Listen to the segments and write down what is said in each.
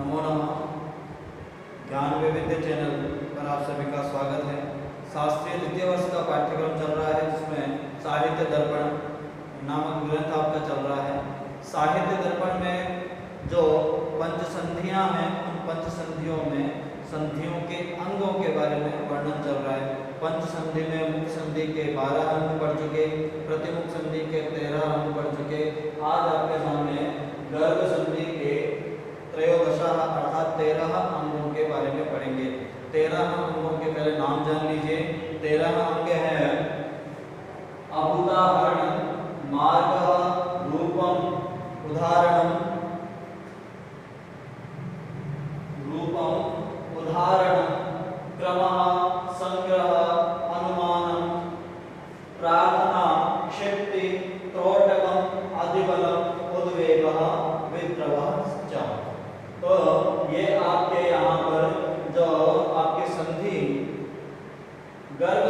नमो नमः। ज्ञान वैविध्य चैनल पर आप सभी का स्वागत है। शास्त्रीय द्वितीय वर्ष का पाठ्यक्रम चल रहा है, जिसमें साहित्य दर्पण नामक ग्रंथ आपका चल रहा है। साहित्य दर्पण में जो पंचसंधियां हैं, उन पंचसंधियों में संधियों के अंगों के बारे में वर्णन चल रहा है। पंचसंधि में मुख्य संधि के 12 अंग पढ़ चुके, प्रतिमुख संधि के 13 अंग पढ़ चुके। आज आपके सामने गर्भ संधि के त्रयोदशः अर्थात 13 अंगों के बारे में पढ़ेंगे। 13 अंगों के पहले नाम जान लीजिए। 13 अंग हैं अभूताहरण, मार्गः, रूपम, उदाहरणम, क्रमः, संग्रह, अनुमानम, प्रार्थना, क्षिप्ति, त्रोटकम, अधिबलम, उद्वेगः, विद्रवः च। तो ये आपके यहाँ पर जो आपके संधि गर्भ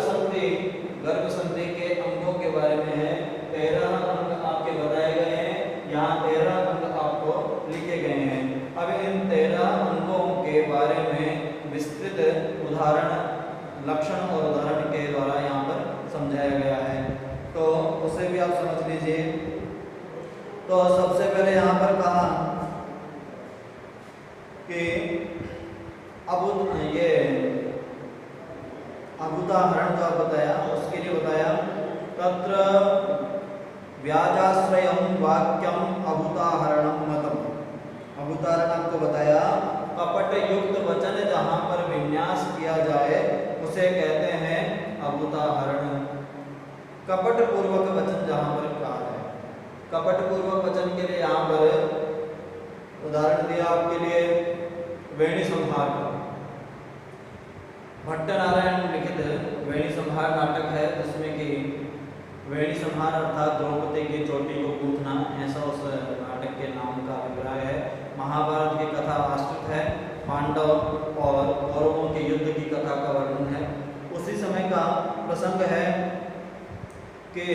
संधि के अंगों के बारे में है। 13 अंग आपके बताए गए हैं, यहाँ 13 अंग आपको लिखे गए हैं। अब इन 13 अंगों के बारे में विस्तृत उदाहरण, लक्षण और उदाहरण के द्वारा यहाँ पर समझाया गया है, तो उसे भी आप समझ लीजिए। तो सबसे पहले यहाँ पर कहा कि अभूताहरण का बताया, उसके लिए बताया तत्र व्याजाश्रयम वाक्यम अभूताहरणम मतम। अभूताहरण आपको बताया कपट युक्त वचन जहाँ पर विन्यास किया जाए उसे कहते हैं अभूताहरण। कपट पूर्वक वचन जहाँ पर कहा है, कपट पूर्वक वचन के लिए यहाँ पर उदाहरण दिया आपके लिए वेणी संहार का। भट्टनारायण लिखित वेणी संहार नाटक है, जिसमें कि वेणी संहार अर्थात द्रौपदी की चोटी को कूदना, ऐसा उस नाटक के नाम का अभिप्राय है। महाभारत की कथा आश्रित है, पांडव और कौरवों के युद्ध की कथा का वर्णन है। उसी समय का प्रसंग है कि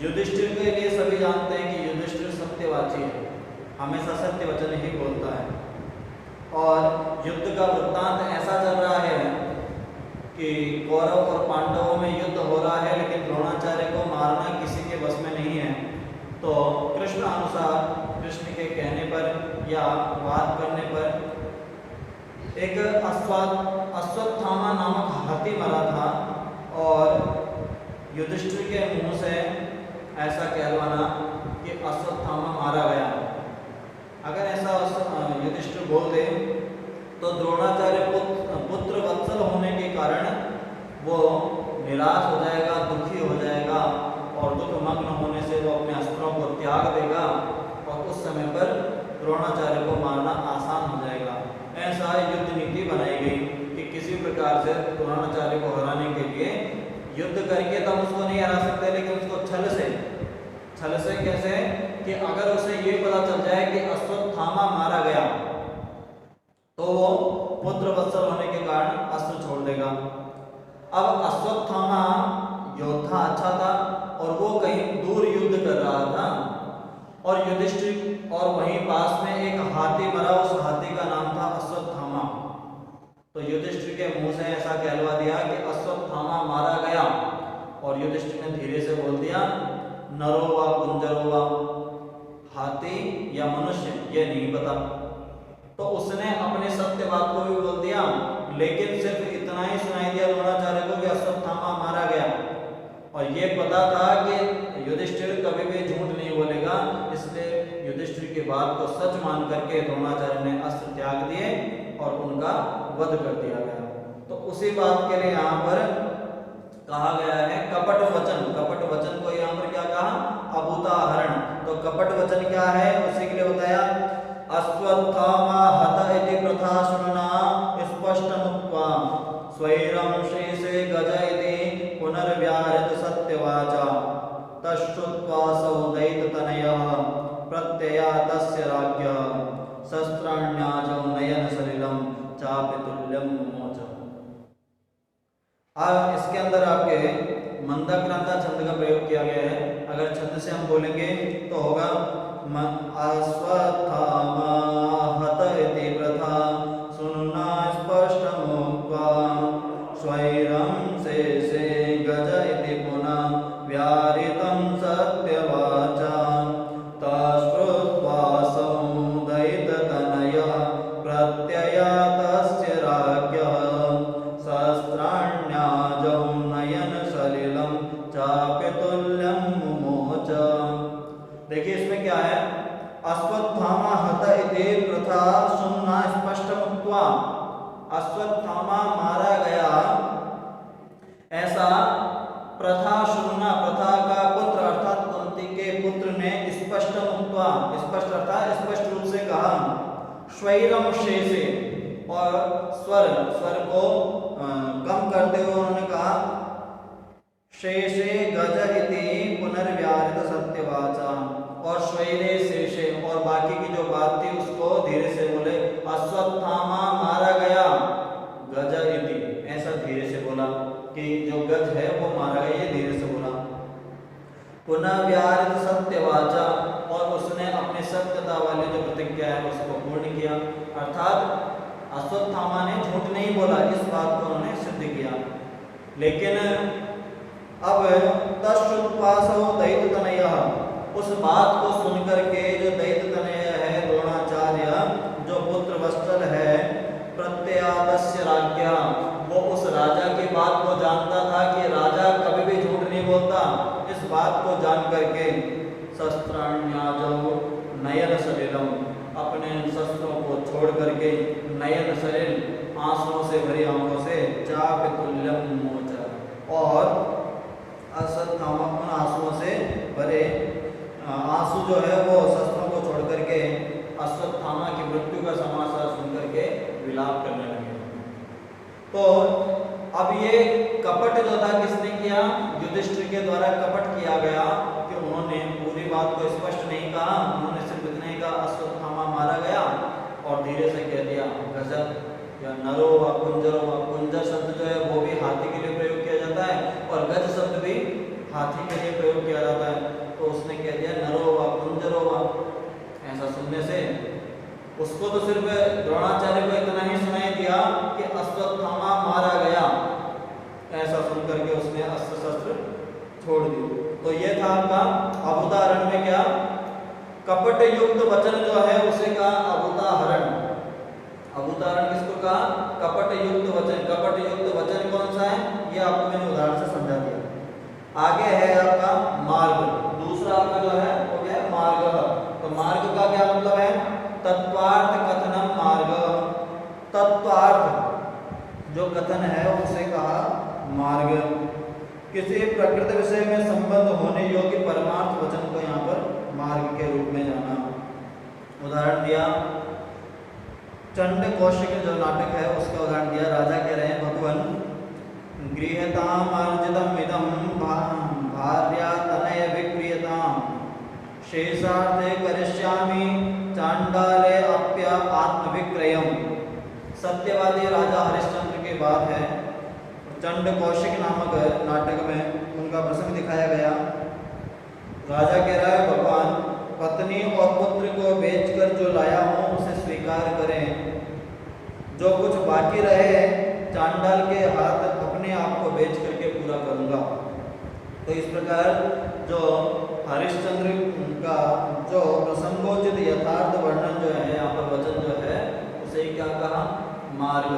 युधिष्ठिर के लिए सभी जानते हैं कि युधिष्ठिर सत्यवाची है, हमेशा सत्य वचन ही बोलता है। और युद्ध का वृत्तांत ऐसा चल रहा है कि कौरव और पांडवों में युद्ध हो रहा है, लेकिन द्रोणाचार्य को मारना किसी के बस में नहीं है। तो कृष्ण अनुसार, कृष्ण के कहने पर या बात करने पर एक अश्वत्थामा नामक हाथी मरा था, और युधिष्ठिर के मुंह से ऐसा कहलवाना कि अश्वत्थामा मारा गया। अगर ऐसा युधिष्ठिर बोल दे तो द्रोणाचार्य पुत्र वत्सल होने के कारण वो निराश हो जाएगा, दुखी हो जाएगा, और दुखमग्न होने से वो अपने अस्त्रों को त्याग देगा, और उस समय पर द्रोणाचार्य को मारना आसान हो जाएगा। ऐसा युद्ध नीति बनाई गई कि किसी प्रकार से द्रोणाचार्य को हराने के लिए युद्ध करके तो हम उसको नहीं हरा सकते, लेकिन उसको छल से कैसे कि अगर उसे ये पता चल जाए कि अश्वत्थामा मारा गया तो वो पुत्र वत्सल होने के कारण अस्त्र छोड़ देगा। अब अश्वत्थामा योद्धा अच्छा था और वो कहीं दूर युद्ध कर रहा था, और युधिष्ठिर और वहीं पास में एक हाथी मरा, उस हाथी का नाम था अश्वत्थामा। तो युधिष्ठिर के मुंह से ऐसा कहलवा दिया कि अश्वत्थामा मारा गया, और युधिष्ठिर ने धीरे से बोल दिया नरो वा कुंजरो वा, हाथी या मनुष्य ये नहीं पता। तो उसने अपने सत्य बात को भी बोल दिया, लेकिन सिर्फ इतना ही सुनाई दिया द्रोणाचार्य को कि अश्वत्थामा मारा गया, और ये पता था कि युधिष्ठिर कभी भी झूठ नहीं बोलेगा, इसलिए युधिष्ठिर की बात को सच मान करके द्रोणाचार्य ने अस्त्र त्याग दिए और उनका वध कर दिया गया। तो उसी बात के लिए यहाँ पर कहा गया है कपट वचन। कपट वचन को यहाँ पर क्या कहा? अभूताहरण। तो कपट वचन क्या है, उसी के लिए बताया अश्वत्थामा हत इति प्रथा सुनना स्पष्टमुक्त्वा स्वैरं श्रीसे गज इति पुनर्व्याहृत सत्यवाचा तच्छ्रुत्वा सौ दैत्यतनयः प्रत्यया तस्य राज्ञः शस्त्राण्याजौ नयन सलिलं चापि तुल्यं मोच। अब इसके अंदर आपके मंदाक्रांता छंद का प्रयोग किया गया है। अगर छंद से हम बोलेंगे तो होगा अश्वत्थामा देखिए इसमें क्या है, अश्वत्थामा हत इति प्रथा सुन्ना स्पष्ट मुक्त्वा, अश्वत्थामा मारा गया ऐसा प्रथा सुन्ना, प्रथा का पुत्र अर्थात कुंती के पुत्र ने स्पष्ट मुक्त्वा, स्पष्ट अर्थात स्पष्ट रूप से कहा, स्वैरम शेषे, और स्वर को कम करते हुए उन्होंने कहा, शेषे गज इति पुनर्व्याहृत सत्यवाचा, और स्वैरे शेषे, और बाकी की जो बात थी उसको धीरे से बोले, अश्वत्थामा मारा गया गज इति, ऐसा धीरे से बोला कि जो गज है वो मारा गया, ये धीरे से बोला। पुनर्व्याहृत सत्यवाचा, और उसने अपनी सत्यता वाली जो प्रतिज्ञा है उसको पूर्ण किया, अर्थात अश्वत्थामा ने झूठ नहीं बोला, इस बात को उन्होंने सिद्ध किया। लेकिन अब तत्सुपासो दैत्यतनयः, उस बात को सुनकर के जो दैत्यतनय है द्रोणाचार्य, जो पुत्र वत्सल है, प्रत्यादस्य राज्ञा, वो उस राजा की बात को जानता था कि राजा कभी भी झूठ नहीं बोलता, इस बात को जान करके शस्त्राण्याजौ नयन सलिलम, अपने शस्त्रों को छोड़ करके नयन सलिल आंसुओं से भरी आंखों से चापतुल्यम मोचा, और अश्वत्थामा उन आंसुओं से भरे आंसू जो है वो शस्त्रों को छोड़ करके अश्वत्थामा की मृत्यु का समाचार सुन करके विलाप करने लगे। तो अब ये कपट जो था किसने किया, युधिष्ठिर के द्वारा कपट किया गया कि उन्होंने पूरी बात को स्पष्ट नहीं कहा, उन्होंने सिर्फ इतना ही कहा अश्वत्थामा मारा गया, और धीरे से कह दिया गजब, या नरो व कुंजरो व, कुंजर शब्द जो है वो भी हाथी के लिए प्रयोग किया जाता है, और गज शब्द भी हाथी के लिए प्रयोग किया जाता है, तो उसने कह दिया नरो व कुंजरो व। ऐसा सुनने से उसको तो सिर्फ द्रोणाचार्य को इतना ही सुनाई दिया कि अश्वत्थामा मारा गया, ऐसा सुनकर के उसने अस्त्र शस्त्र छोड़ दी। तो ये था आपका अभूताहरण में क्या, कपट युक्त वचन जो है उसे कहा अभूताहरण। अभूताहरण किसको कहा, कपट युक्त वचन। कपट युक्त वचन कौन सा है, ये आपको मैंने उदाहरण से समझा दिया। आगे है आपका मार्ग, दूसरा आपका जो है वो क्या है, मार्ग। तो मार्ग का क्या मतलब है, तत्वार्थ कथनम मार्ग, तत्वार्थ जो कथन है उसे कहा मार्ग। किसी प्रकृत विषय में संबंध होने योग्य परमार्थ वचन को यहाँ पर मार्ग के रूप में जाना। उदाहरण दिया चंड कौशिक जो नाटक है उसका उदाहरण दिया। राजा कह रहे हैं भगवान गृहताम अर्जितम इदम भार्या तनय विक्रियताम शेषार्थे करिष्यामि चांडाले अप्य आत्मविक्रयम। सत्यवादी राजा हरिश्चंद्र की बात है। चंड कौशिक नामक नाटक में उनका प्रसंग दिखाया गया। राजा कह रहा है भगवान पत्नी और पुत्र को बेचकर जो लाया हूँ उसे स्वीकार करें, जो कुछ बाकी रहे चांडाल के हाथ अपने आप को बेच करके पूरा करूँगा। तो इस प्रकार जो हरिश्चंद्र का जो प्रसंगोचित यथार्थ वर्णन जो है यहाँ पर वचन जो है उसे क्या कहा, मार्ग।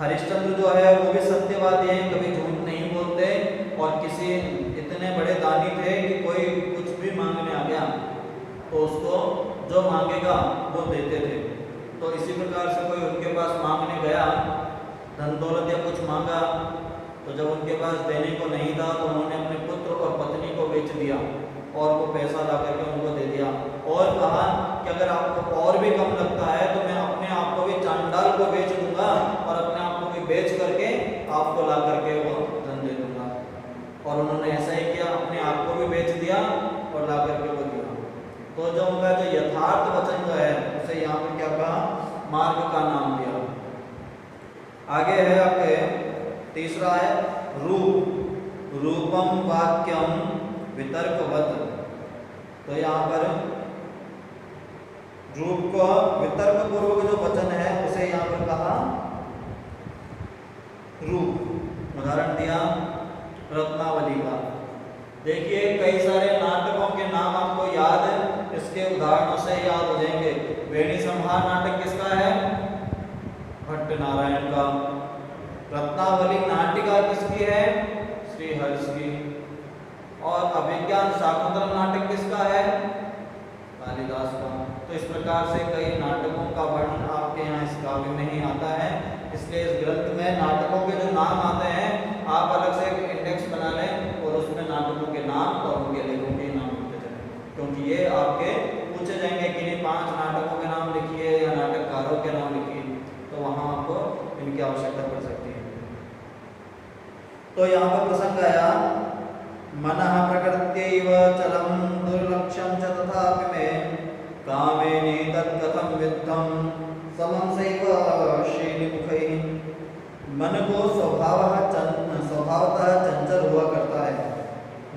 हरिश्चंद्र जो है वो भी सत्यवादी हैं, कभी झूठ नहीं बोलते और किसी इतने बड़े दानी थे कि कोई कुछ भी मांगने आ गया तो उसको जो मांगेगा वो देते थे। तो इसी प्रकार से कोई उनके पास मांगने गया, धन दौलत या कुछ मांगा, तो जब उनके पास देने को नहीं था तो उन्होंने अपने पुत्र और पत्नी को बेच दिया और वो पैसा ला करके उनको दे दिया और कहा कि अगर आपको और भी कम लगता है तो मैं अपने आप को भी चांडाल को बेच दूंगा और अपने आप को भी बेच करके आपको ला करके वो धन दे दूंगा। और उन्होंने ऐसा ही किया, अपने आप को भी बेच दिया और ला करके वो दिया। तो जो उनका जो यथार्थ वचन जो है उसे यहाँ पर क्या कहा, मार्ग का नाम दिया। आगे है आपके तीसरा है रूप, रूपम वाक्यम वितर्कवत। तो यहाँ पर रूप को वितर्क पूर्वक जो वचन है उसे यहाँ पर कहा रूप। उदाहरण दिया रत्नावली का। देखिए कई सारे नाटकों के नाम आपको याद है, इसके उदाहरणों से याद हो जाएंगे। वेणी संहार नाटक किसका है, भट्ट नारायण का। रत्नावली नाटिका किसकी है, श्रीहर्ष की। और अभिज्ञान शाकुंतलम नाटक किसका है, प्रकार से कई नाटकों का वर्णन आपके यहाँ इस काव्य में ही आता है। इसलिए इस ग्रंथ में नाटकों के जो नाम आते हैं आप अलग से एक इंडेक्स बना लें और उसमें नाटकों के नाम और उनके लेखकों के नाम लिखते चलें, क्योंकि ये आपके पूछे जाएंगे कि 5 नाटकों के नाम लिखिए या नाटककारों के नाम लिखिए, तो वहाँ आपको इनकी आवश्यकता पड़ सकती है। तो यहाँ पर प्रसंग आया मनः प्रकृत्यैव चलम दुर्लक्ष्यं च तथापि मे कामेने तत्कथं विद्धं समं सैव श्रीनिमुखैः। मन को स्वभावतः चंचल हुआ करता है,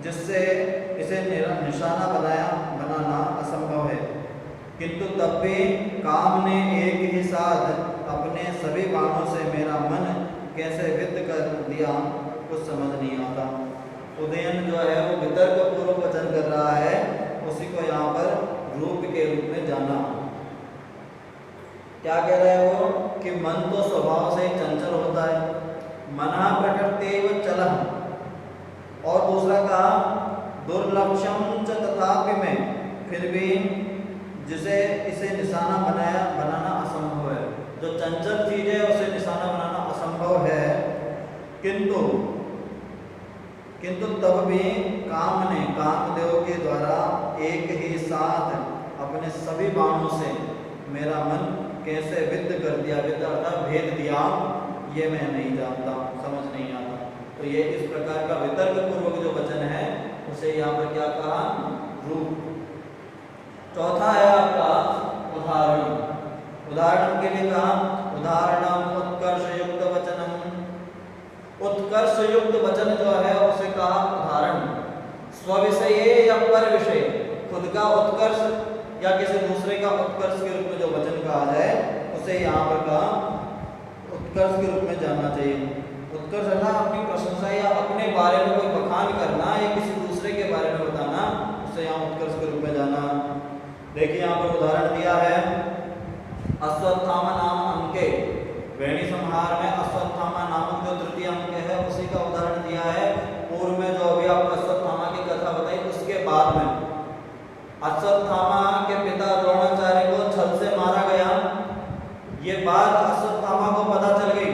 जिससे इसे निशाना बनाना असंभव है, किंतु तब भी काम ने एक ही साथ अपने सभी बाणों से मेरा मन कैसे विद्ध कर दिया कुछ समझ नहीं आता। उदयन जो है वो वितर्क पूर्वक वचन कर रहा है, उसी को यहाँ पर रूप के रूप में जाना। क्या कह रहा है वो कि मन तो स्वभाव से ही चंचल होता है, मनः प्रकृत्यैव चलः, और दूसरा कहा दुर्लक्ष्यं च तथापि में, फिर भी जिसे इसे निशाना बनाना असंभव है। जो चंचल चीज है उसे निशाना बनाना असंभव है, किंतु तब भी कामदेव के द्वारा एक ही साथ अपने सभी बाणों से मेरा मन कैसे विद्ध कर दिया, विद्ध अर्थात भेद दिया, ये मैं नहीं जानता, समझ नहीं आता। तो ये इस प्रकार का वितर्क पूर्वक जो वचन है उसे यहाँ पर क्या कहा, रूप। चौथा है आपका उदाहरण। उदाहरण के लिए कहा उदाहरणम उत्कर्ष युक्त वचनम। उत्कर्ष युक्त वचन जो है उसे कहा उदाहरण। स्विषय या पर विषय, खुद का उत्कर्ष या किसी दूसरे का उत्कर्ष के रूप में जो वचन कहा जाए उसे यहाँ पर कहा उत्कर्ष के रूप में जानना चाहिए। उत्कर्ष है ना अपनी प्रशंसा या अपने बारे में कोई बखान करना या किसी दूसरे के बारे में बताना, उसे यहाँ उत्कर्ष के रूप में जाना। देखिए यहाँ पर उदाहरण दिया है अश्वत्थामा नाम अंके, वेणी संहार में अश्वत्थामा नामक जो तृतीय अंक है उसी का उदाहरण दिया है। पूर्व में जो अभी आपको अश्वत्थामा की कथा बताई उसके बाद में अश्वत्थामा के पिता द्रोणाचार्य को छल से मारा गया, ये बात अश्वत्थामा को पता चल गई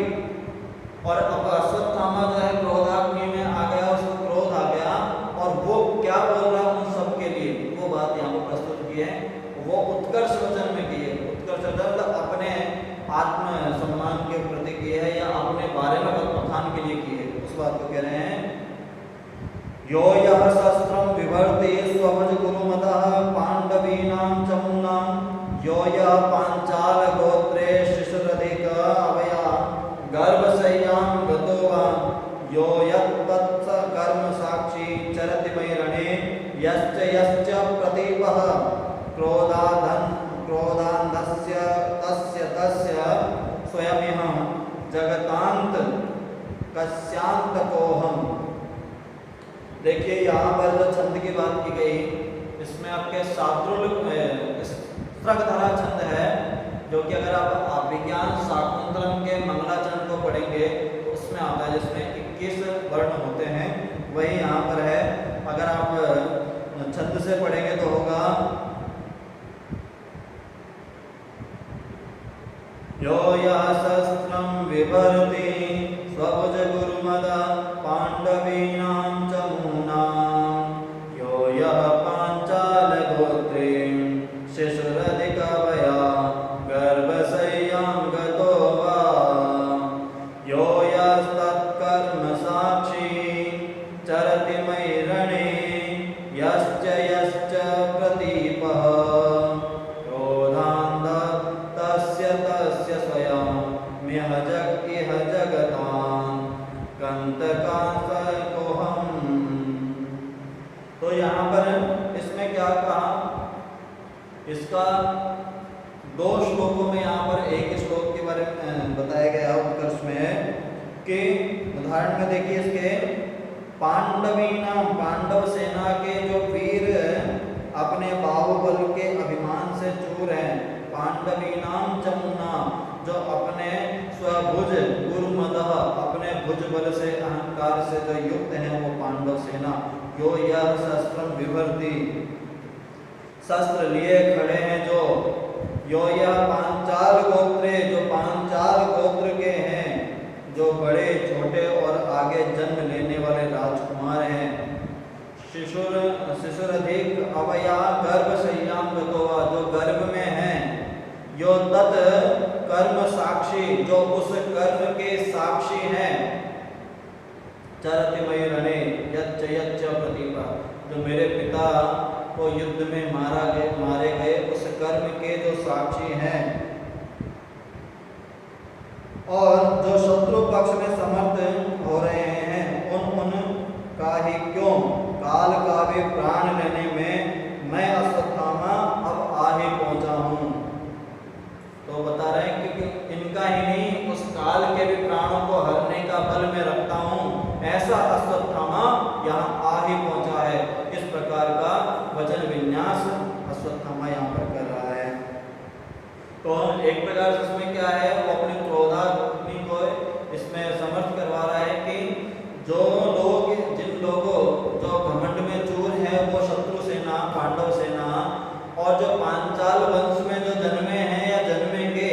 और अब अश्वत्थामा जो है क्रोधाग्नि में आ गया, उसको क्रोध आ गया और वो क्या बोल रहा है उन सब के लिए, वो बात यहाँ पर प्रस्तुत की है। वो उत्कर्ष वचन में की है। उत्कर्ष मतलब अपने आत्म सम्मान के प्रति की है या अपने बारे में बखान के लिए की है, उस बात को कह रहे हैं। यो यः शस्त्रं विवर्ते स्वभज गुरुमतः पांडवीनां चमूनां, यो यः पांचाल गोत्रे शिशुरधिक अवया गर्भशय्यां गतो वा, यो यत्तत्स कर्म साक्षी चरति मैरणे, यश्च प्रतीपः क्रोधान्धस्य तस्य स्वयमिह जगतांत कस्यांतकोहम। देखिए यहाँ पर जो छंद की बात की गई इसमें आपके स्त्रगधरा छंद है, जो कि अगर आप अभिज्ञान शाकुंतलम के मंगलाचरण को पढ़ेंगे तो उसमें आता है, जिसमें 21 वर्ण होते हैं, वही यहाँ पर है। अगर आप छंद से पढ़ेंगे तो होगा यो यः शस्त्रं विभर्ति स्वभुज गुरुमदा पांडवीनां चमूनां, यो यः पांचाल गोत्रे शिशुरधिकवया गर्भशय्यां गतो वा, यो यस्तत्कर्म साक्षी चरति मैरणे, यश्च प्रतीपः तस्य स्वयं मिह इह जगतां कंतकांतकोहम। तो यहाँ पर इसमें क्या कहा, इसका 2 श्लोकों में यहाँ पर एक श्लोक के बारे में बताया गया उत्कर्ष में कि उदाहरण में देखिए इसके पांडव सेना के जो वीर अपने बाहुबल के अभिमान से चूर हैं, पांडवीनाम चमुना जो अपने स्वभुज गुरुमदः अपने भुज बल से अहंकार से जो युक्त हैं वो पांडव सेना, यो यह शस्त्रम विभर्ति शस्त्र लिए खड़े हैं जो यो यह पांचाल गोत्रे, जो पांचाल गोत्र के हैं, जो बड़े छोटे और आगे जन्म लेने वाले राजकुमार हैं। शिशुरधिक अवया गर्भ संयाम गतोवा, जो गर्भ में हैं। यो तत् कर्म साक्षी, जो उस कर्म के साक्षी हैं। चरतिमय रणे यच्च यच्च प्रतिभा, जो मेरे पिता को युद्ध में मारे गए उस कर्म के जो साक्षी हैं। और जो शत्रु पक्ष में समर्थ हो रहे हैं, उन का ही क्यों काल का भी प्राण लेने में मैं अश्वत्थामा अब आ ही पहुंचा हूं। तो बता रहे हैं कि इनका ही नहीं, उस काल के भी प्राणों को हरने का बल मैं रखता हूं, ऐसा अश्वत्थामा यहाँ आ ही पहुंचा है। इस प्रकार का वचन विन्यास अश्वत्थामा यहाँ पर कर रहा है। तो एक प्रकार से इसमें क्या है, वो अपनी क्रोधाग्नि को इसमें समर्थ करवा रहा है कि जो लोग, जिन लोगों जो घमंड में चूर है, वो शत्रु सेना, पांडव सेना, और जो पांचाल वंश में जो जन्मे हैं या जन्मेंगे,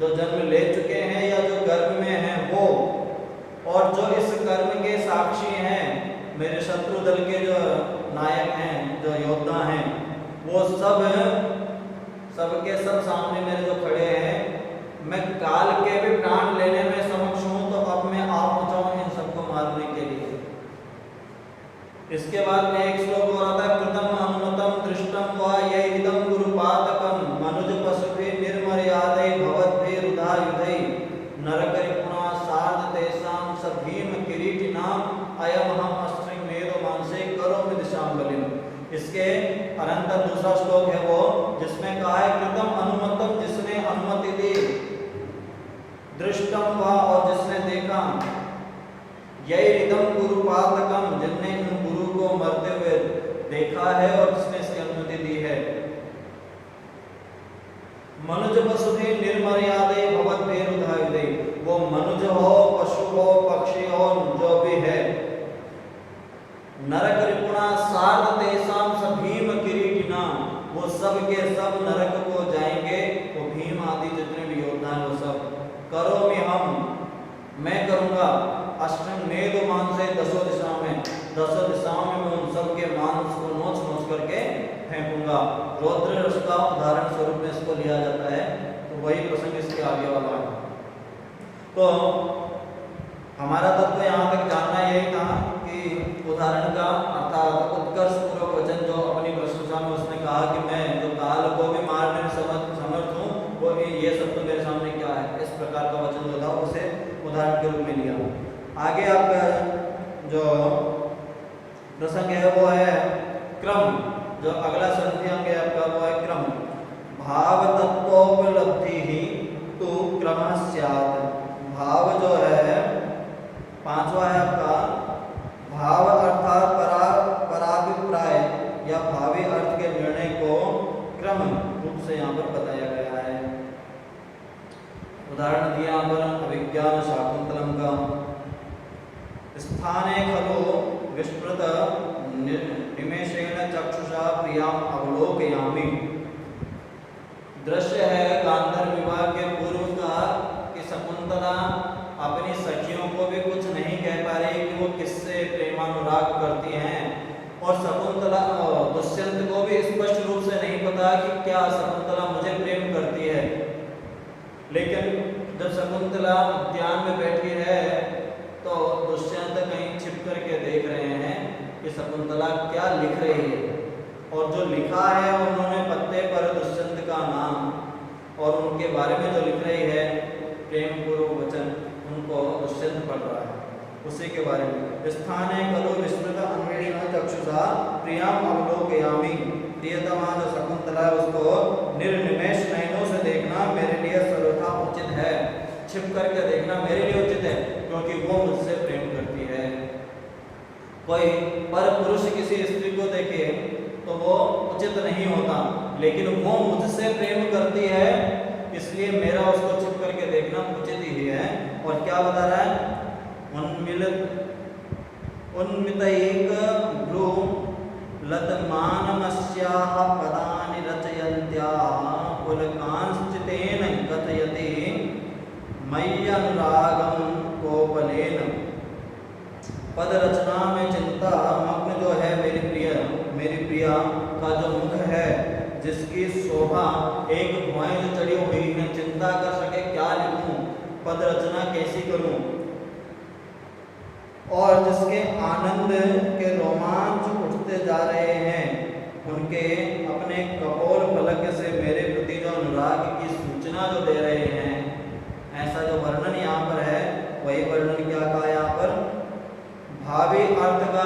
जो जन्म ले चुके हैं या जो गर्भ में हैं वो, और जो इस कर्म के साक्षी हैं, मेरे शत्रु दल के जो नायक हैं, जो योद्धा हैं, वो सबके सब सामने मेरे जो खड़े हैं, मैं काल के भी प्राण लेने में समक्ष हूं। तो अब मैं आ पहुंचा हूं इन सबको मारने के लिए। इसके बाद में एक श्लोक हो रहा था, कृतम अनुमतम दृष्टम वा यैदम गुरुपातकम मनुज पशुभि निर्मर्यादै भवद्भिरुधा युधै नरकरिपुणा सार्ध तेषां सभीम किरीटिनाम अयमहम अस्त्रिं मेदो मानसे करोमि दिशां बलिम। इसके अनंतर दूसरा श्लोक है वो, जिसमें कहा है कृतम अनुमतम, जिसने अनुमति दी, दृष्टम वा, और जिसने देखा, यैदम गुरुपातकम, जिसने इन गुरु को मरते हुए देखा है और जिसने इसकी अनुमति दी है। मनुज पशुभि निर्मर्यादै भवद्भिरुधायुधै, वो मनुज हो, पशु हो, पक्षी हो, जो भी है। नरक रिपुणा सार्ध तेषां सभीम किरीटिना, वो सब के सब नरक को जाएंगे। वो भीम आदि जितने भी योद्धा हैं वो सब। करोमि हम, मैं करूंगा, अष्टम मेदो मांसे दसों दिशाओं में, दसों दिशाओं में मैं उन सब के मांस को नोच नोच करके फेंकूंगा। रौद्र रस का उदाहरण स्वरूप में इसको लिया जाता है। तो वही प्रसंग इसके आगे वाला है। तो हमारा तत्व यहाँ तक जानना यही था कि उदाहरण का अर्थात उत्कर्ष पूर्वक वचन जो अपनी प्रशंसा में उसने कहा कि मैं जो काल को भी मारने में समर्थ हूँ, वो ये सब तो मेरे सामने क्या है, इस प्रकार का वचन जो था उसे उदाहरण के रूप में लिया। आगे आपका जो प्रसंग है वो है क्रम। जो अगला संधि अंग है आपका वो है क्रम। भाव तत्वोपलब्धि ही तो क्रम स्यात्। भाव जो है पांचवा है आपका, भाव अर्थात पराभिप्राय या भावी अर्थ के निर्णय को क्रम रूप से यहाँ पर बताया गया है। उदाहरण दिया यहाँ पर अभिज्ञान शाकुंतलम का। स्थाने खलु विस्मृत निमेषेण चक्षुषा प्रियाम अवलोकयामि। दृश्य है गांधर्व विवाह के पूर्व का कि शकुंतला अपनी सखियों को भी कुछ नहीं कह पा रही कि वो किससे प्रेमानुराग करती हैं, और शकुंतला दुष्यंत को भी स्पष्ट रूप से नहीं पता कि क्या शकुंतला मुझे प्रेम करती है। लेकिन जब शकुंतला उद्यान में बैठी है तो दुष्यंत कहीं छिप करके देख रहे हैं कि शकुंतला क्या लिख रही है, और जो लिखा है उन्होंने पत्ते पर दुष्यंत का नाम और उनके बारे में जो लिख रही है प्रेम पूर्वक वचन, उनको दुष्यंत पढ़ रहा है उसी के बारे में। स्थाने खलु विस्मृत अन्वेषण चक्षुषा प्रियाम अवलोकयामि। प्रियतमा जो शकुंतला है उसको निर्निमेष नयनों से देखना मेरे लिए सर्वथा उचित है। छिप करके देखना मेरे लिए उचित है, क्योंकि वो मुझसे प्रेम करती है। कोई पर पुरुष किसी स्त्री को देखे तो वो उचित नहीं होता, लेकिन वो मुझसे प्रेम करती है इसलिए मेरा उसको छिप करके देखना उचित ही है। और क्या बता रहा है, उन्मितैक भ्रू लतमानमस्याः पदानि रचयन्त्याः पुलकान्तिं मयि अनुरागम कोपलेन। पद रचना में चिंता मग्न जो है मेरी प्रिया का जो मुख है, जिसकी शोभा एक भुआएं जो चढ़ी हुई है, चिंता कर सके क्या लिखूं, पद रचना कैसी करूं, और जिसके आनंद के रोमांच उठते जा रहे हैं, उनके अपने कपोल फलक से मेरे प्रति जो अनुराग की सूचना जो दे रहे हैं, ऐसा जो वर्णन यहाँ पर है, वही वर्णन क्या कहा यहाँ पर, भावी अर्थ का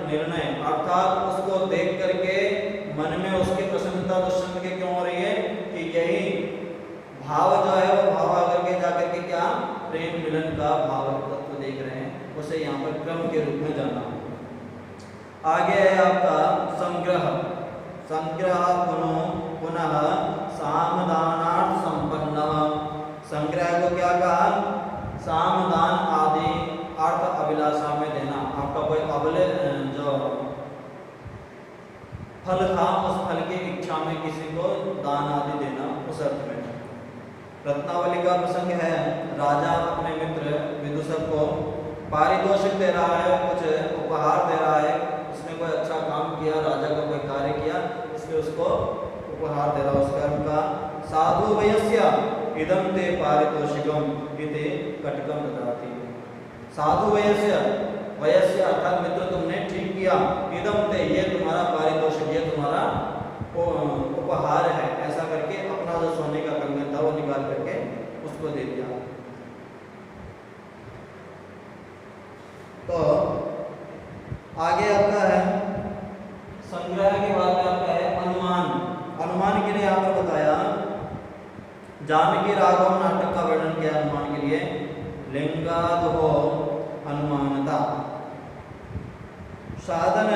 निर्णय, अर्थात उसको देख करके मन में उसकी प्रसन्नता दुष्यंत के क्यों हो रही है कि यही भाव जो है वो भाव आकर के जाकर के क्या प्रेम मिलन का भाव तत्व देख रहे हैं, उसे यहाँ पर क्रम के रूप में जाना। आगे है आपका संग्रह। संग्रह पुनः सामदानार्थ संपन्न। संग्रह को क्या कहा, सामदान आदि अर्थ अभिलाषा में देना। आपका कोई अबले जो फल था, उस फल की इच्छा में किसी को दान आदि देना, उस अर्थ में। रत्नावली का प्रसंग है, राजा अपने मित्र विदूषक को पारितोषिक दे रहा है, कुछ उपहार दे रहा है, उसने कोई अच्छा काम किया, राजा का कोई कार्य किया, इसलिए उसको उपहार दे रहा है। उसका उनका साधु वयस्य इदम ते पारितोषिकम इति कटकम ददाति। साधु वयस्य अर्थात मित्र तुमने ठीक किया, इदम ते ये तुम्हारा पारितोषिक, ये तुम्हारा उपहार है, ऐसा करके अपना जो सोने का कंगन था वो निकाल करके उसको दे दिया। तो आगे आपका है संग्रह के बाद में आपका है अनुमान। अनुमान के लिए यहाँ पर बताया, जानकी राघव नाटक का वर्णन किया अनुमान के लिए। लिंगाद हो अनुमानता, साधन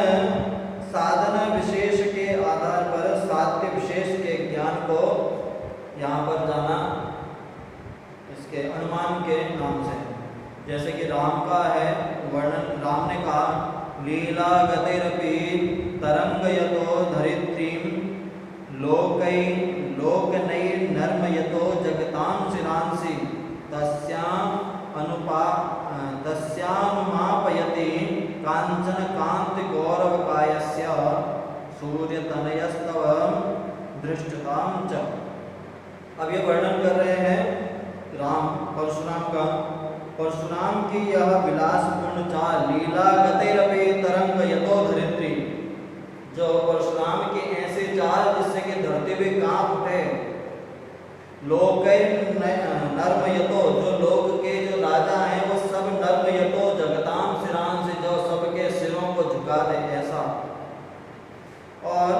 विशेष के आधार पर साध्य विशेष के ज्ञान को यहाँ पर जाना इसके अनुमान के नाम से। जैसे कि राम का है वर्णन, राम ने कहा लीला गतिरपि तरंगयतो धरित्रीं लोकनैः नर्मयतो जगतां शिरांसि तस्यानुमापयति कांचन कांति गौरवकायस्य सूर्यतनयस्तव दृष्टतां च। अब ये वर्णन कर रहे हैं राम परशुराम का। परशुराम की यह विलासपूर्ण चाल, लीला गतिरपि तरंगयतो धरित्री, जो परशुराम की ऐसी चाल जिससे कि धरती भी कांप उठे। नर्मयतो, जो लोक के जो राजा हैं वो सब नर्मयतो जगताम शिरान से, जो सबके सिरों को झुका दे, ऐसा। और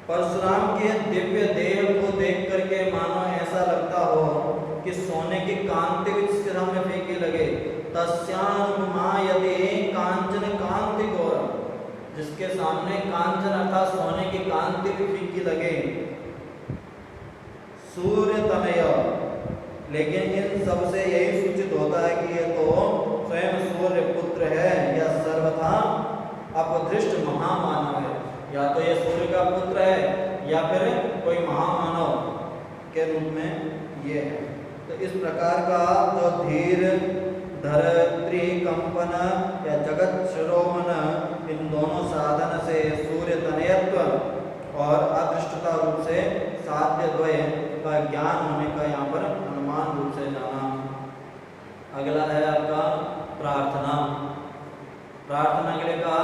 परशुराम के दिव्य देह को देख करके मानो ऐसा लगता हो कि सोने की कांति जिसके सामने फीकी लगे। तस्यानुमायते कांचन कांति गौरव, जिसके सामने कांचन अर्थात सोने की कांति भी फीकी लगे। सूर्य तनय, लेकिन इन सबसे यही सूचित होता है कि ये तो स्वयं सूर्य पुत्र है, या सर्वथा अपदृष्ट महामानव है। या तो ये सूर्य का पुत्र है या फिर कोई महामानव के रूप में ये है। तो इस प्रकार का जो धीर धरत्री कंपन या जगत शिरोमन, इन दोनों साधन से सूर्य तनयत्व और अदृष्टता रूप से साध्य द्वय का ज्ञान होने का यहाँ पर अनुमान रूप से जाना। अगला है आपका प्रार्थना। प्रार्थना के लिए कहा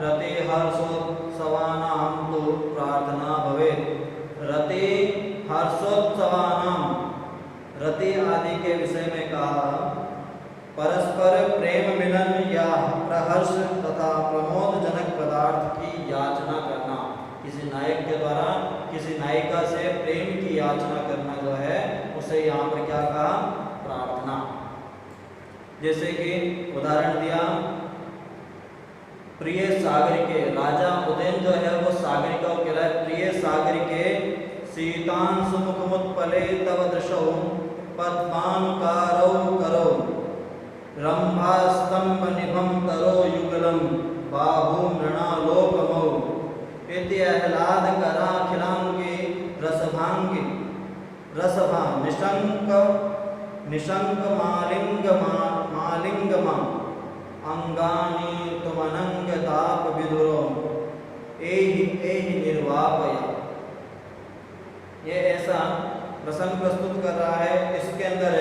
रति हर्षोत्सवानां तो प्रार्थना भवेत्। रति हर्षोत्सवानां, रति आदि के विषय में कहा परस्पर प्रेम मिलन या प्रहर्ष तथा प्रमोदजनक पदार्थ की याचना करना। किसी नायक के द्वारा किसी नायिका से प्रेम की याचना करना जो है उसे यहाँ पर क्या कहा, प्रार्थना। जैसे कि उदाहरण दिया प्रिय सागरिके, राजा उदयन जो है वो सागरिका को कह रहा है। प्रिय सागरिके सीतांशु मुखमुत्पले तव दृशौ पद्मानुकारौ करो रंभास्तंभ निभम तरो युगलम बाहु मृणालोपमौ इति आह्लाद कराखिलांगी रसभांगी रसभा निशंक निशंक मालिंगमा अंगानी तुमनंग ताप विदुरो एहि एहि निर्वापया। ये ऐसा प्रसंग प्रस्तुत कर रहा है। इसके अंदर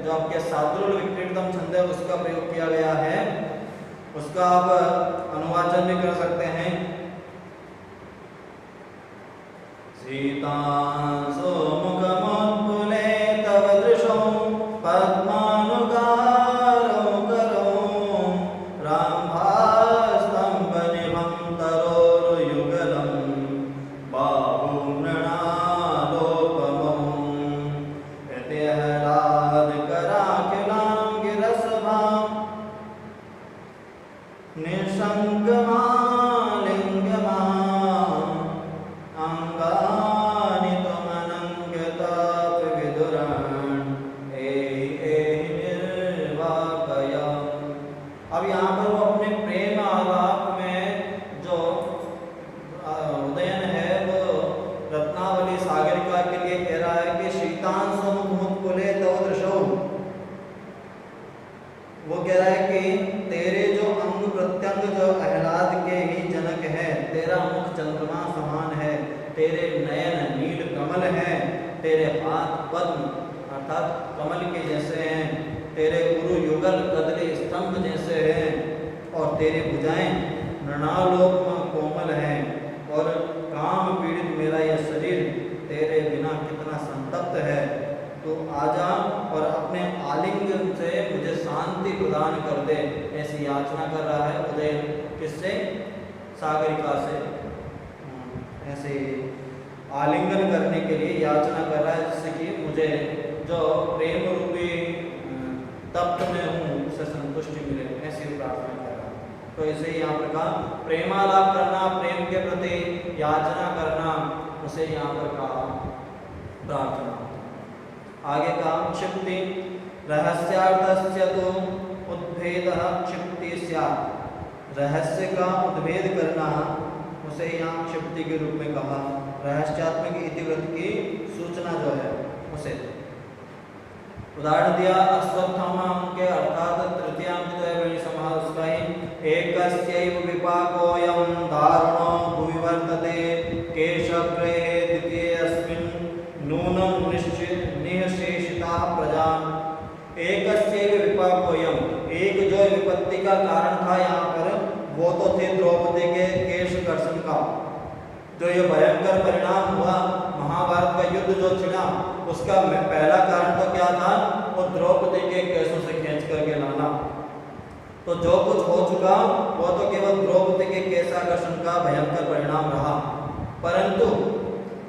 जो आपके सादुल विक्रीडतम छंद है उसका प्रयोग किया गया है, उसका आप अनुवाचन भी कर सकते हैं। सीतांशो मुखमुत्फुल्ले तव दृशो पद्मानुगारो करो राम्भास्तम्भनिभं तरोरुयुगलं बाहुमृणालोपमं यतिह्लादकराखिलाङ्गिरसभां निशङ्कमालिङ्गमा अंगानि तुमनंगताप विदुरान् एहि निर्वापया। अब यहाँ पर वो अपने प्रेम आलाप में जो उदयन है वो रत्नावली सागरिका के लिए कह रहा है कि शीतांशो मुखमुत्फुल्ले तव दृशो। वो कह रहा है कि तेरे जो अंग प्रत्यंग जो आह्लाद के ही जनक है, तेरा मुख चंद्रमा समान है, तेरे नयन नील कमल हैं, तेरे हाथ पद्म अर्थात कमल के जैसे हैं, तेरे उरु युगल कदली स्तंभ जैसे हैं, और तेरी भुजाएं मृणालोक कोमल हैं, और काम पीड़ित मेरा यह शरीर तेरे बिना कितना संतप्त है। तो आजा और अपने आलिंगन से मुझे शांति प्रदान कर दे, ऐसी याचना कर रहा है उदय। किससे? सागरिका से। ऐसे आलिंगन करने के लिए याचना कर रहा है, जिससे कि मुझे जो प्रेम रूपी तप्त में हूँ उससे संतुष्टि मिले, ऐसी प्रार्थना कर रहा है। तो इसे यहाँ पर कहा प्रेमालाप करना, प्रेम के प्रति याचना करना, उसे यहाँ पर कहा प्रार्थना। आगे का क्षिप्ति रहस्यार्थस्य तो उद्भेदः क्षिप्ति स्यात्। रहस्य का उद्भेद करना उसे यहाँ क्षिप्ति के रूप में कहा। रहस्यात्मक इतिवृत्त की सूचना जो है उसे उदाहरण दिया। अश्वत्थामा के अर्थात तृतीयांक समास उसका ही एकस्यैव विपाकोऽयं दारुणो भूमि वर्तते केशग्रे द्वितीयस्मिन् नूनं निःशेषिता प्रजा। एकस्यैव विपाकोऽयं, एक जो विपत्ति का कारण था यहाँ पर वो तो थे द्रौपदी के केश कर्षण का। जो ये भयंकर परिणाम हुआ, महाभारत का युद्ध जो छिड़ा, उसका पहला कारण तो क्या था? वो द्रौपदी के केशों से खींच करके लाना। तो जो कुछ हो चुका वो तो केवल द्रौपदी के केशाकर्षण का भयंकर परिणाम रहा, परंतु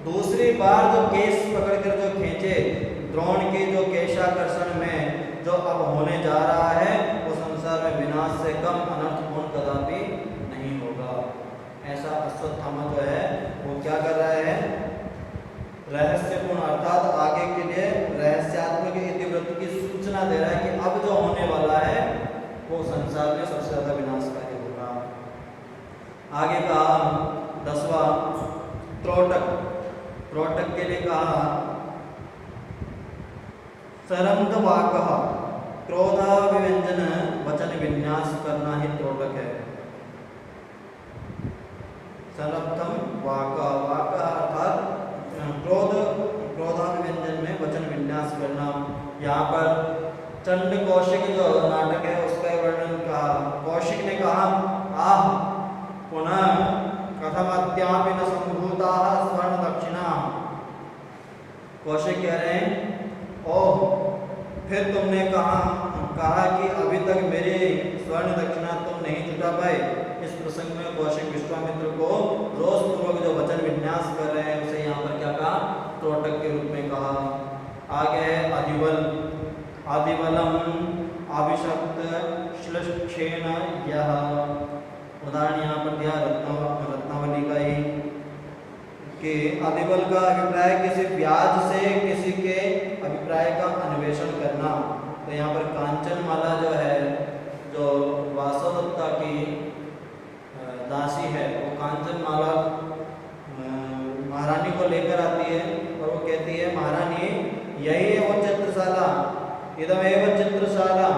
दूसरी बार जो केश पकड़कर जो खींचे द्रोण के जो केशाकर्षण में जो अब होने जा रहा है, वो संसार में विनाश से कम अनर्थपूर्ण कदापि नहीं होगा। ऐसा अश्वत्थामा जो है वो क्या कर रहा है? रहस्यपूर्ण अर्थात आगे के लिए रहस्यात्मक इतिवृत्त की सूचना दे रहा है कि अब जो होने वाला है वो संसार में सबसे ज्यादा विनाशकारी होगा। आगे कहा 10वां त्रोटक। त्रोटक के लिए कहा सरंध वाकः, क्रोधाभिव्यंजन वचन विन्यास करना ही त्रोटक है। सरब्धम वाक, वाक अर्थात क्रोधाभिव्यंजन में वचन विन्यास करना। यहाँ पर चंड कौशिक जो नाटक है उसका वर्णन कहा। कौशिक ने कहा आह पुनः कथमद्यापि न संभूताः स्वर्ण दक्षिणा। कौशिक कह रहे हैं ओह फिर तुमने कहा कि अभी तक मेरी स्वर्ण दक्षिणा तुम नहीं जुटा पाए। इस प्रसंग में कौशिक विश्वामित्र को रोष पूर्वक जो वचन विन्यास कर रहे हैं उसे यहाँ पर क्या कहा? त्रोटक के रूप में कहा। आगे है आदिवल। आदिवलम अभिशक्त श्लेषेण यह। उदाहरण यहाँ पर दिया रत्नावली का ही कि आदिवल का अभिप्राय किसी व्याज से किसी के अभिप्राय का अन्वेषण करना। तो यहाँ पर कांचन माला जो है, जो वासवदत्ता की दासी है, वो कांचन माला महारानी को लेकर आती है और वो कहती है महारानी इदमेव चित्रशाला।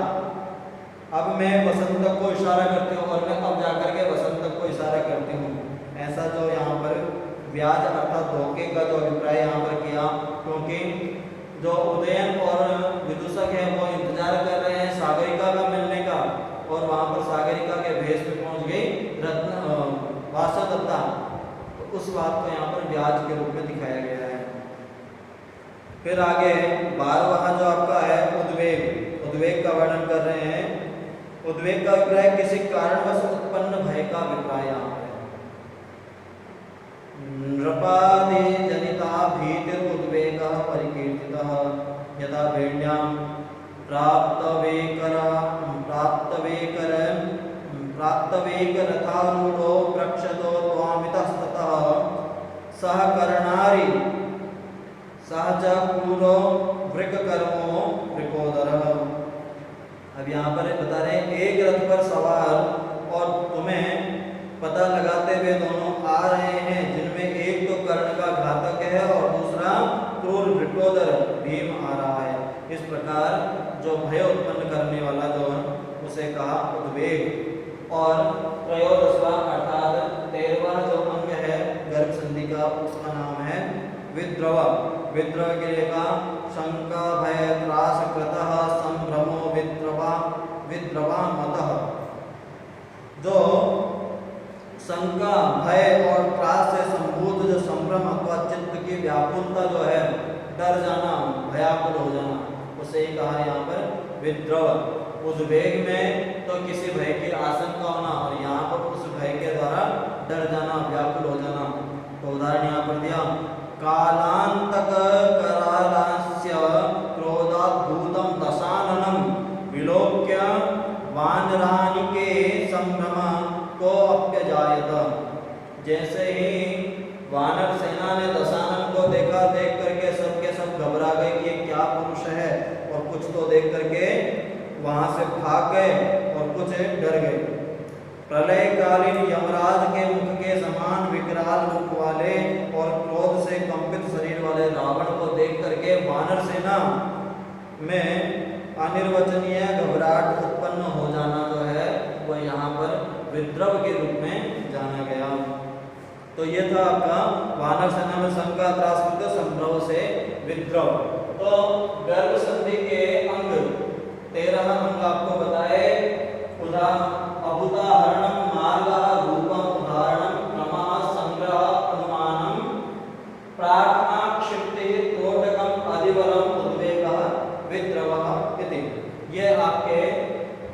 अब मैं वसंत को इशारा करती हूँ और मैं अब जाकर के वसंत को इशारा करती हूँ। ऐसा जो यहाँ पर व्याज अर्थात धोखे का जो अभिप्राय यहाँ पर किया, क्योंकि जो उदयन और विदूषक है वो इंतजार कर रहे हैं सागरिका का मिलने का, और वहाँ पर सागरिका के भेष में पहुँच गई वासवदत्ता। तो उस बात को यहाँ पर व्याज के रूप में दिखाया गया है। फिर आगे 12वां जो आपका है उद्वेग। उद्वेग का वर्णन कर रहे हैं। उद्वेग का अभिप्राय किसी कारणवश उत्पन्न भय का अभिप्राय यहाँ पर है। नृपादि जनिता भीतिर उद्वेगः परिकीर्तितः यथा भेण्यां प्राप्तवेकरथारूढो प्रक्षतो त्वामितस्ततः सह कर्णारि सह च क्रूरो वृककर्मो वृकोदरः। अब यहाँ पर बता रहे हैं एक रथ पर सवार और तुम्हें पता लगाते हुए दोनों आ रहे हैं, जिनमें एक तो कर्ण का घातक है और दूसरा क्रूर वृकोदर भीम आ रहा है। इस प्रकार जो भय उत्पन्न करने वाला जो उसे कहा उद्वेग। और 13वां अर्थात 13वां जो अंग है गर्भ संधि का, उसका नाम है विद्रव। विद्रव के लिए का शंका भय त्रास कृतः संभ्रमो विद्रवा मतः। जो शंका भय और त्रास से संभूत जो संभ्रम अथवा चित्त की व्याकुलता जो है, डर जाना, भयाकुल हो जाना, उसे ही कहा यहाँ पर विद्रव। उद्वेग में तो किसी भय की आशंका होना, और यहाँ पर उस भय के द्वारा डर जाना, व्याकुल हो जाना। तो उदाहरण यहाँ पर दिया कालांतक करालास्य क्रोधाद्भूतम दशाननम विलोक्य वानरानिके संभ्रम को अप्यजायत। जैसे ही वानर सेना ने दशानन को देखा, देख करके सबके सब घबरा गए कि ये क्या पुरुष है, और कुछ तो देख करके वहां से भाग गए और कुछ डर गए। प्रलयकालीन यमराज के मुख के समान विकराल मुख वाले और क्रोध से कंपित शरीर वाले रावण को देख करके वानर सेना में अनिर्वचनीय घबराहट उत्पन्न हो जाना जो है वो यहाँ पर विद्रव के रूप में जाना गया। तो ये था आपका वानर सेना में शंका त्रास कृत संभ्रम से विद्रव। तो गर्भ संधि के अंग 13 अंग आपको बताए। अभूताहरणम मार्गः रूपम उदाहरणम क्रमः संग्रह अनुमानम प्रार्थना क्षिप्ति तोटकम अधिबलम उद्वेगः विद्रवः इति। ये आपके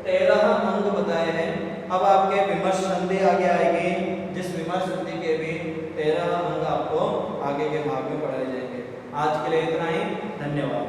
13 अंग बताए हैं। अब आपके विमर्श संधि आगे आएगी, जिस विमर्श संधि के भी 13 अंग आपको आगे के भाग में पढ़ाए जाएंगे। आज के लिए इतना ही, धन्यवाद।